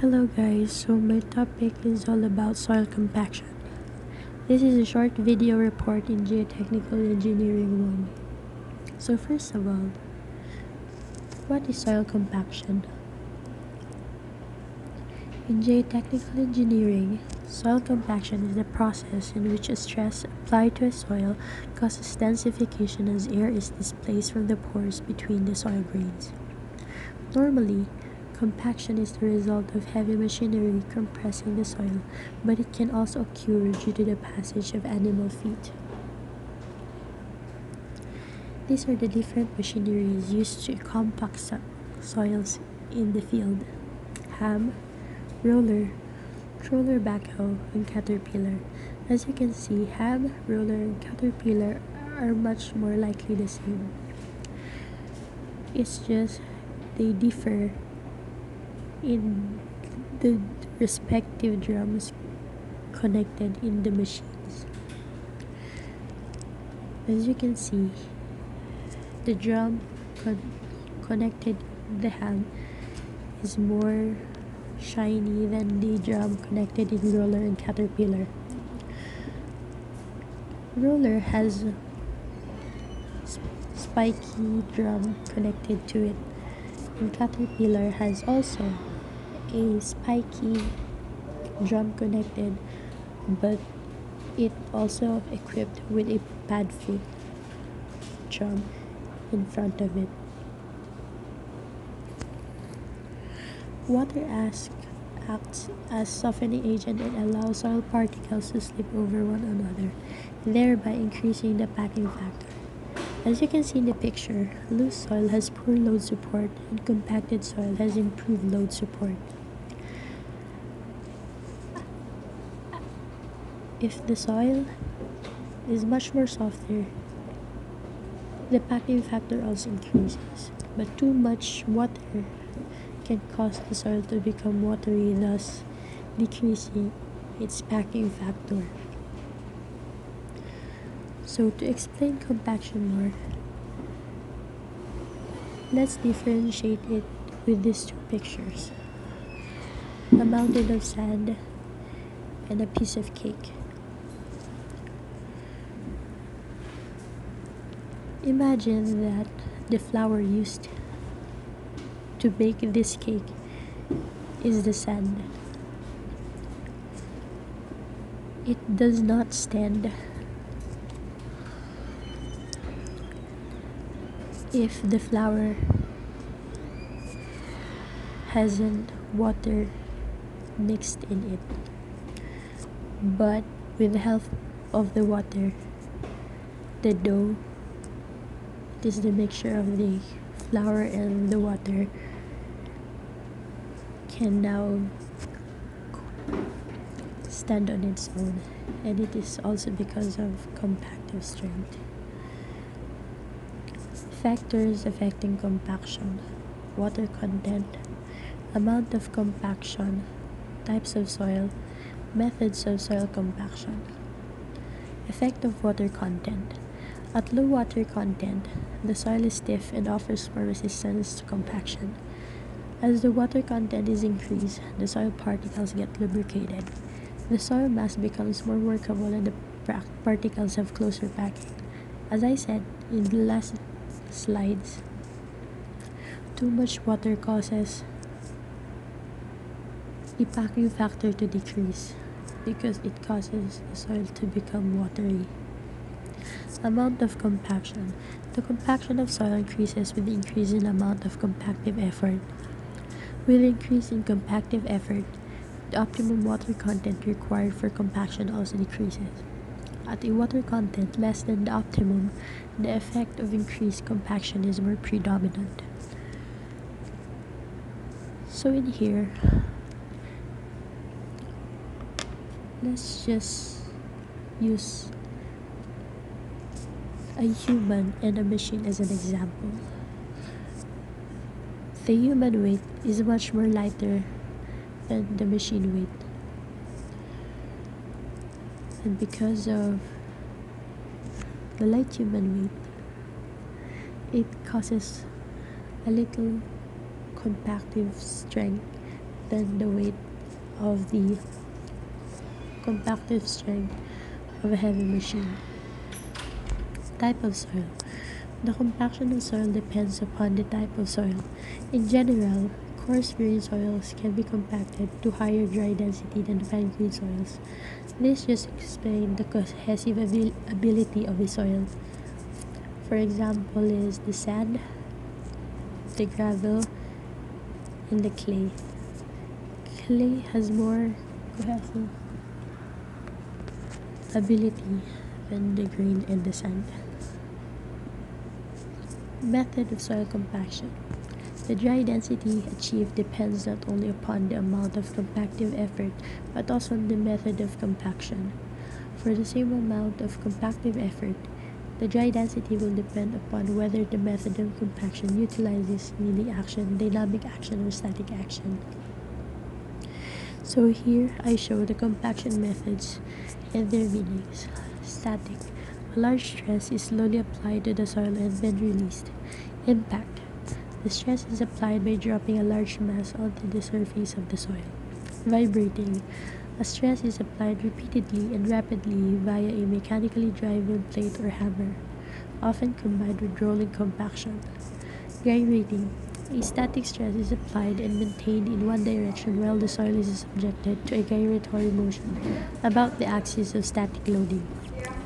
Hello guys, so my topic is all about soil compaction. This is a short video report in Geotechnical Engineering 1. So first of all, what is soil compaction? In Geotechnical Engineering, soil compaction is the process in which a stress applied to a soil causes densification as air is displaced from the pores between the soil grains. Normally, compaction is the result of heavy machinery compressing the soil, but it can also occur due to the passage of animal feet. These are the different machineries used to compact soils in the field: ham, roller, backhoe, and caterpillar. As you can see, ham, roller, and caterpillar are much more likely the same. It's just they differ in the respective drums connected in the machines. As you can see, the drum connected in the ham is more shiny than the drum connected in roller and caterpillar. Roller has spiky drum connected to it, and caterpillar has also a spiky drum connected, but it also equipped with a pad foot drum in front of it. Water acts as softening agent and allows soil particles to slip over one another, thereby increasing the packing factor. As you can see in the picture, loose soil has poor load support and compacted soil has improved load support. If the soil is much more softer, the packing factor also increases, but too much water can cause the soil to become watery, thus decreasing its packing factor. So to explain compaction more, let's differentiate it with these two pictures: a mountain of sand and a piece of cake. Imagine that the flour used to bake this cake is the sand. It does not stand if the flour hasn't water mixed in it, but with the help of the water, the dough, it is the mixture of the flour and the water, can now stand on its own, and it is also because of compactive strength. Factors affecting compaction: water content, amount of compaction, types of soil, methods of soil compaction. Effect of water content: at low water content, the soil is stiff and offers more resistance to compaction. As the water content is increased, the soil particles get lubricated. The soil mass becomes more workable and the particles have closer packing. As I said in the last slides, too much water causes the packing factor to decrease because it causes the soil to become watery. Amount of compaction: the compaction of soil increases with the increase in amount of compactive effort. With increase in compactive effort, the optimum water content required for compaction also decreases. At a water content less than the optimum, the effect of increased compaction is more predominant. So in here, let's just use a human and a machine as an example. The human weight is much more lighter than the machine weight, and because of the light human weight, it causes a little compactive strength than the weight of the compactive strength of a heavy machine. Type of soil. The compaction of soil depends upon the type of soil. In general, coarse-grained soils can be compacted to higher dry density than fine-grained soils. This just explains the cohesive ability of a soil. For example is the sand, the gravel, and the clay. Clay has more cohesive ability than the grain and the sand. Method of soil compaction. The dry density achieved depends not only upon the amount of compactive effort but also on the method of compaction. For the same amount of compactive effort, the dry density will depend upon whether the method of compaction utilizes needing action, dynamic action, or static action. So here I show the compaction methods and their meanings. Static. A large stress is slowly applied to the soil and then released. Impact. The stress is applied by dropping a large mass onto the surface of the soil. Vibrating. A stress is applied repeatedly and rapidly via a mechanically driven plate or hammer, often combined with rolling compaction. Gyrating. A static stress is applied and maintained in one direction while the soil is subjected to a gyratory motion about the axis of static loading.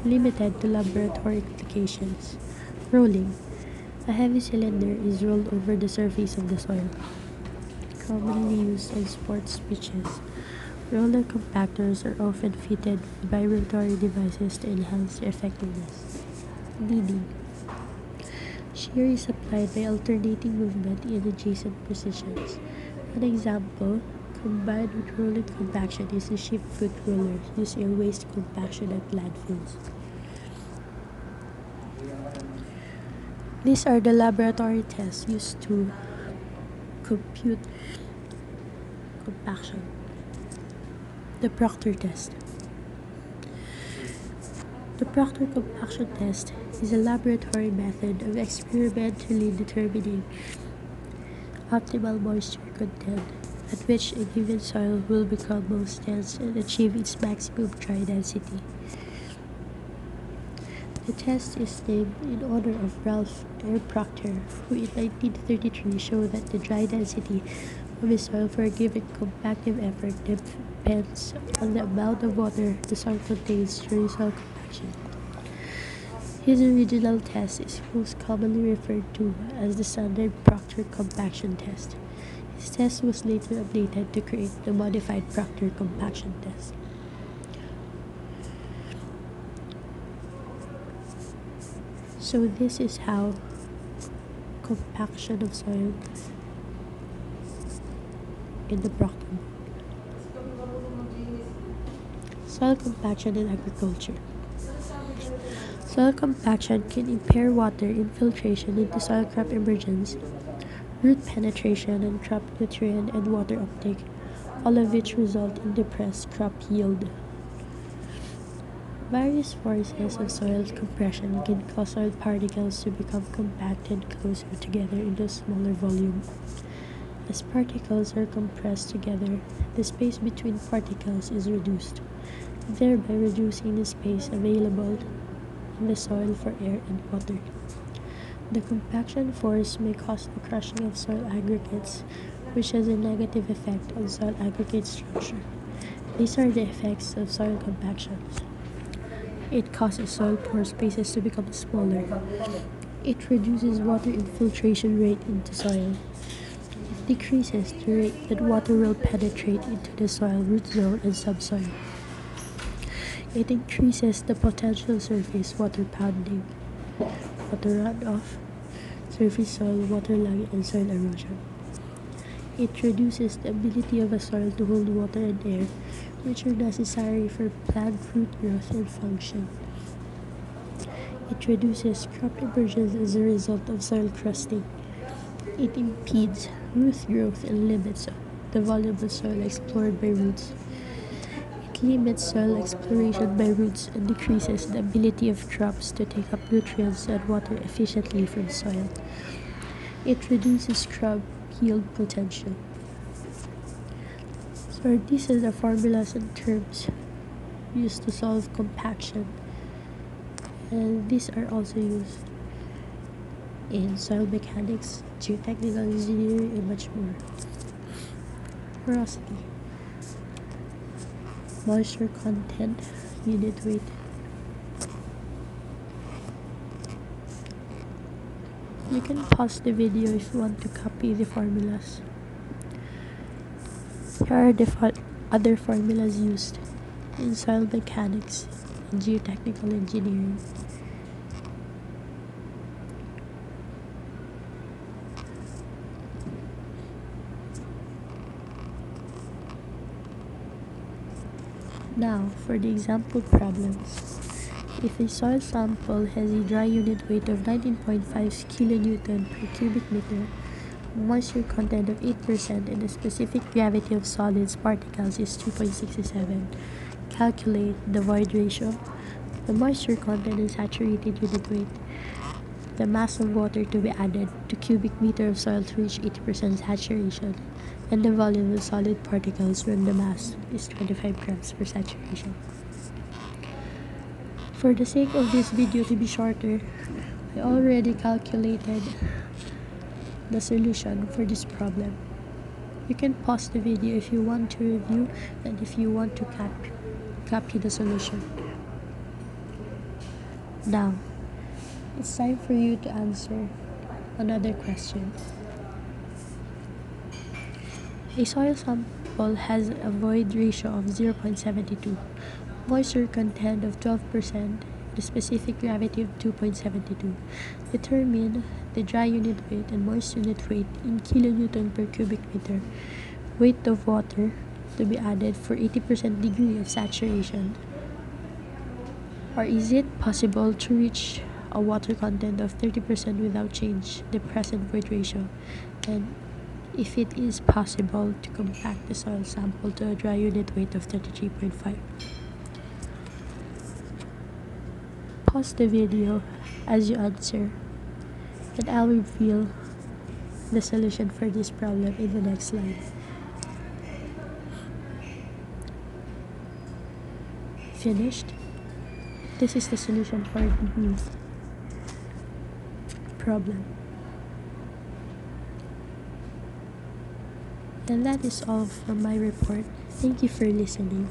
Limited to laboratory applications. Rolling. A heavy cylinder is rolled over the surface of the soil, commonly used on sports pitches. Roller compactors are often fitted with vibratory devices to enhance their effectiveness. Kneading. Shear is applied by alternating movement in adjacent positions. An example, combined with rolling compaction, is the ship foot roller used in waste compaction at landfills. These are the laboratory tests used to compute compaction. The Proctor test. The Proctor compaction test is a laboratory method of experimentally determining optimal moisture content at which a given soil will become most dense and achieve its maximum dry density. The test is named in honor of Ralph Air Proctor, who in 1933 showed that the dry density of a soil for a given compactive effort depends on the amount of water the soil contains during soil compaction. His original test is most commonly referred to as the standard Proctor compaction test. His test was later updated to create the modified Proctor compaction test. So this is how compaction of soil in the Proctor. Soil compaction in agriculture. Soil compaction can impair water infiltration into soil crop emergence, root penetration, and crop nutrient and water uptake, all of which result in depressed crop yield. Various forces of soil compression can cause soil particles to become compacted closer together into a smaller volume. As particles are compressed together, the space between particles is reduced, thereby reducing the space available in the soil for air and water. The compaction force may cause the crushing of soil aggregates, which has a negative effect on soil aggregate structure. These are the effects of soil compaction. It causes soil pore spaces to become smaller. It reduces water infiltration rate into soil. It decreases the rate that water will penetrate into the soil root zone and subsoil. It increases the potential surface water pounding, water runoff, surface soil waterlogging, and soil erosion. It reduces the ability of a soil to hold water and air, which are necessary for plant root growth and function. It reduces crop emergence as a result of soil crusting. It impedes root growth and limits the volume of soil explored by roots. It limits soil exploration by roots and decreases the ability of crops to take up nutrients and water efficiently from soil. It reduces crop yield potential. Or these are the formulas and terms used to solve compaction, and these are also used in soil mechanics, geotechnical engineering, and much more. Porosity, moisture content, unit weight. You can pause the video if you want to copy the formulas. Here are the other formulas used in soil mechanics and geotechnical engineering. Now, for the example problems. If a soil sample has a dry unit weight of 19.5 kilonewton per cubic meter, moisture content of 8%, and the specific gravity of solids particles is 2.67, calculate the void ratio, the moisture content and saturated unit weight, the mass of water to be added to cubic meter of soil to reach 80% saturation, and the volume of solid particles when the mass is 25 grams per saturation. For the sake of this video to be shorter, I already calculated the solution for this problem. You can pause the video if you want to review and if you want to copy the solution. Now, it's time for you to answer another question. A soil sample has a void ratio of 0.72, moisture content of 12%, the specific gravity of 2.72. Determine the dry unit weight and moist unit weight in kilonewton per cubic meter. Weight of water to be added for 80% degree of saturation. Or is it possible to reach a water content of 30% without change the present void ratio? And if it is possible to compact the soil sample to a dry unit weight of 33.5. Pause the video as you answer, and I'll reveal the solution for this problem in the next slide. Finished? This is the solution for the problem. And that is all for my report. Thank you for listening.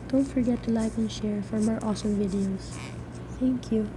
Don't forget to like and share for more awesome videos. Thank you.